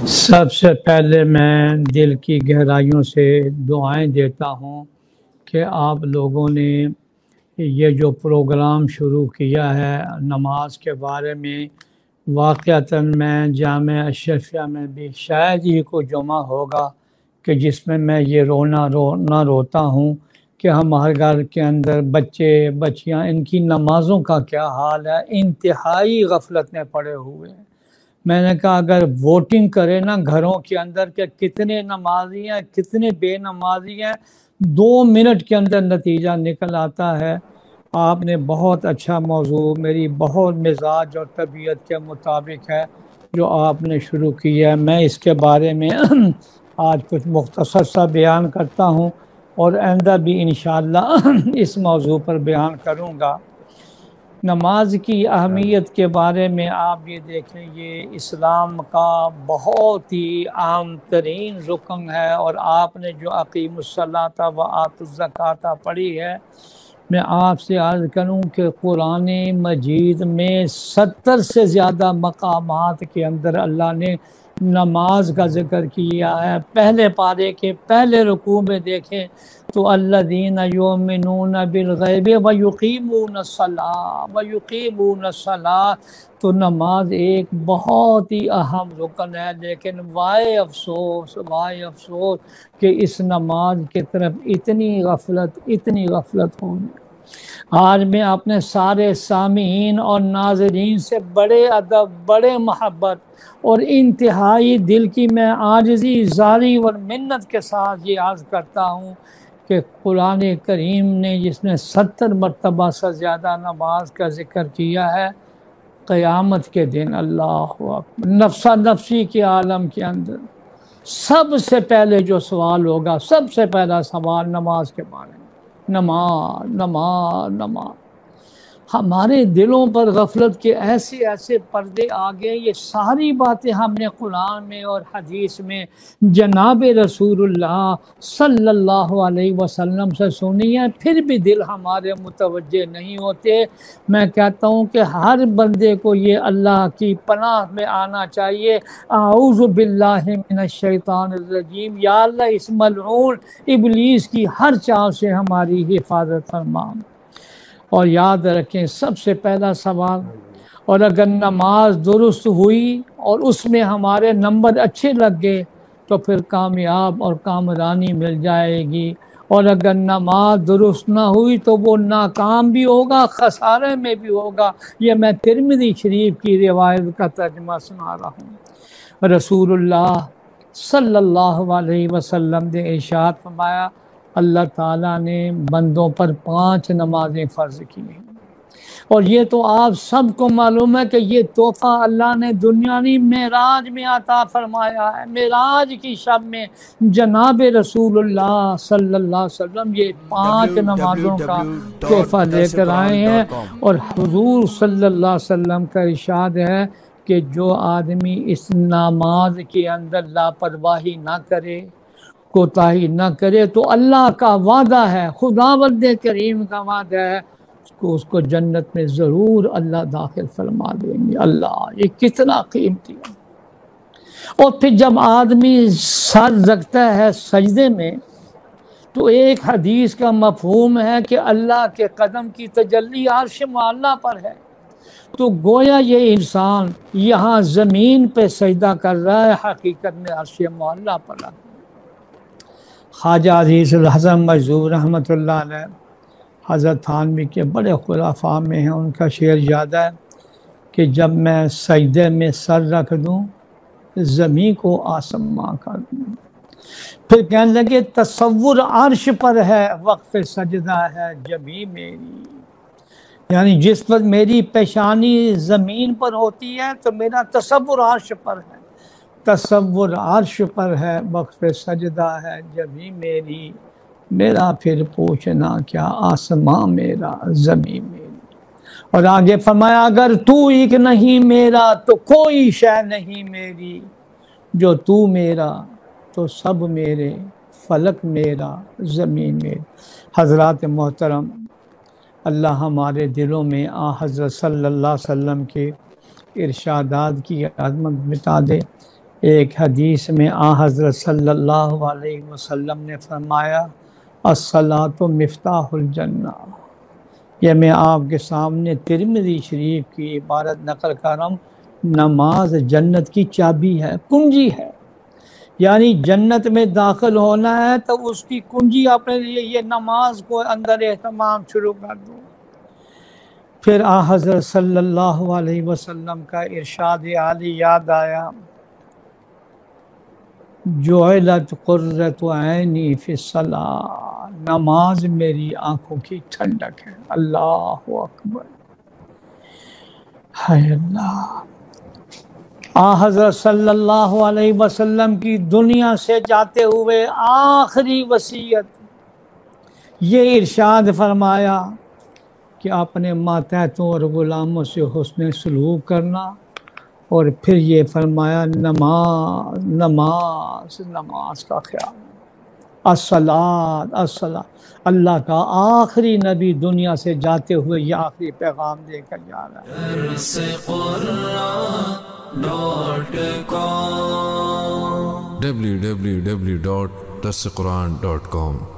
सबसे पहले मैं दिल की गहराइयों से दुआएं देता हूँ कि आप लोगों ने ये जो प्रोग्राम शुरू किया है नमाज के बारे में, वाक़तन मैं जामे अशरफिया में भी शायद ही कोई जुमा होगा कि जिसमें मैं ये ना रोता हूँ कि हमारे घर के अंदर बच्चे बच्चियाँ इनकी नमाज़ों का क्या हाल है। इंतहाई गफलत में पड़े हुए हैं। मैंने कहा अगर वोटिंग करें ना घरों के अंदर के कितने नमाजी हैं कितने बेनमाजी हैं, 2 मिनट के अंदर नतीजा निकल आता है। आपने बहुत अच्छा मौजू मेरी बहुत मिजाज और तबीयत के मुताबिक है जो आपने शुरू किया है। मैं इसके बारे में आज कुछ मुख्तसर सा बयान करता हूँ और आइंदा भी इंशाअल्लाह इस मौजू पर बयान करूँगा। नमाज की अहमियत के बारे में आप ये देखें, ये इस्लाम का बहुत ही आम तरीन रुकन है और आपने जो अकीमुस्सलाता व आतुज़्ज़काता पढ़ी है, मैं आपसे अर्ज़ करूं कि कुरान मजीद में 70 से ज़्यादा मकामात के अंदर अल्लाह ने नमाज का जिक्र किया है। पहले पारे के पहले रुकू में देखें तो अल्लज़ीना युमिनूना बिल गैबि व युकीमून सलात, तो नमाज एक बहुत ही अहम रुकन है। लेकिन वाए अफसोस कि इस नमाज की तरफ इतनी गफलत होगी। आज मैं अपने सारे सामीन और नाज़रीन से बड़े अदब, बड़े मोहब्बत और इंतहाई दिल की मैं आजिज़ी जारी और मिन्नत के साथ ये अर्ज़ करता हूँ कि कुरान करीम ने जिसने 70 मरतबा से ज़्यादा नमाज का जिक्र किया है, क़यामत के दिन अल्लाहु अकबर नफ्सा नफ्सी के आलम के अंदर सबसे पहले जो सवाल होगा, सबसे पहला सवाल नमाज के बारे में। नमाज नमाज नमाज। हमारे दिलों पर गफलत के ऐसे ऐसे पर्दे आ गए। ये सारी बातें हमने कुरान में और हदीस में जनाब रसूलुल्लाह सल्लल्लाहु अलैहि वसल्लम से सुनी है, फिर भी दिल हमारे मुतवज्जे नहीं होते। मैं कहता हूँ कि हर बंदे को ये अल्लाह की पनाह में आना चाहिए। आऊज़ु बिल्लाहि मिनश शैतानिर रजीम, या अल्लाह इस मलऊन इब्लीस की हर चाल से हमारी हिफाजत फरमा। और याद रखें सबसे पहला सवाल, और अगर नमाज दुरुस्त हुई और उसमें हमारे नंबर अच्छे लग गए तो फिर कामयाब और कामरानी मिल जाएगी। और अगर नमाज दुरुस्त ना हुई तो वो नाकाम भी होगा, खसारे में भी होगा। ये मैं तिरमिज़ी शरीफ की रिवायत का तर्जुमा सुना रहा हूँ। रसूलुल्लाह सल्लल्लाहु अलैहि वसल्लम ने इरशाद फरमाया, अल्लाह ताला ने बंदों पर 5 नमाजें फ़र्ज़ की हैं। और ये तो आप सबको मालूम है कि ये तोहफ़ा अल्लाह ने दुनियावी मेराज में अता फरमाया है। मेराज की शब में जनाब रसूलुल्लाह सल्लल्लाहु अलैहि वसल्लम ये 5 नमाज़ों का तोहफ़ा लेकर आए हैं। और हुज़ूर सल्लल्लाहु अलैहि वसल्लम का इरशाद है कि जो आदमी इस नमाज के अंदर लापरवाही ना करे, कोताही ना करे, तो अल्लाह का वादा है, खुदावंद करीम का वादा है, उसको जन्नत में ज़रूर अल्लाह दाखिल फरमा देंगे। अल्लाह, ये कितना कीमती है। और फिर जब आदमी सर रखता है सजदे में तो एक हदीस का मफहूम है कि अल्लाह के कदम की तजल्ली अर्श मुअल्ला पर है। तो गोया ये इंसान यहाँ ज़मीन पे सजदा कर रहा है, हकीकत में अर्श मुअल्ला पर है। ख्वाजा अज़ीज़ुल हसन मजदूर रहमतुल्लाह अलैह हज़रत थानवी के बड़े खुलाफा में हैं। उनका शेर याद है कि जब मैं सजदे में सर रख दूँ ज़मीं को आसमां कर दूँ। फिर कहने लगे तसव्वुर अर्श पर है, वक्फ़ सजदा है जबी मेरी। यानी जिस पर मेरी पेशानी ज़मीन पर होती है तो मेरा तसव्वुर अर्श पर है, तसव्वुर अर्श पर है, वक्फ़ सजदा है जबी मेरी। मेरा फिर पूछना क्या आसमां मेरा ज़मीं मेरी। और आगे फरमाया अगर तू एक नहीं मेरा तो कोई शय नहीं मेरी, जो तू मेरा तो सब मेरे, फलक मेरा ज़मीन मेरी। हज़रात मोहतरम, अल्लाह हमारे दिलों में आ हज़रत सल्लल्लाहु अलैहि वसल्लम के इरशादात की अज़मत बिता दे। एक हदीस में आ हज़रत सल्लल्लाहु अलैहि वसल्लम ने फरमाया, अस्सलातु मिफ्ताहुल जन्ना। यह मैं आपके सामने तिरमिज़ी शरीफ की इबारत नकल कर रहा हूँ। नमाज जन्नत की चाबी है, कुंजी है। यानी जन्नत में दाखिल होना है तो उसकी कुंजी अपने लिए ये नमाज को अंदर एहतमाम शुरू कर दो। फिर आ हज़रत सल्लल्लाहु अलैहि वसल्लम का इरशाद आली याद आया, जुइलत कुर्रतु ऐनी फिस्सलाह, नमाज मेरी आंखों की ठंडक है। अल्लाहु अकबर, हाय अल्लाह। आ हज़रत सल्लल्लाहु अलैहि वसल्लम की दुनिया से जाते हुए आखिरी वसीयत, ये इरशाद फरमाया कि अपने मातहतों और गुलामों से हुस्न सलूक करना, और फिर ये फरमाया नमाज नमाज नमाज का ख्याल। अस्सलात अस्सलात, अल्लाह का आखिरी नबी दुनिया से जाते हुए ये आखिरी पैगाम देकर जा रहा है। www.darsequran.com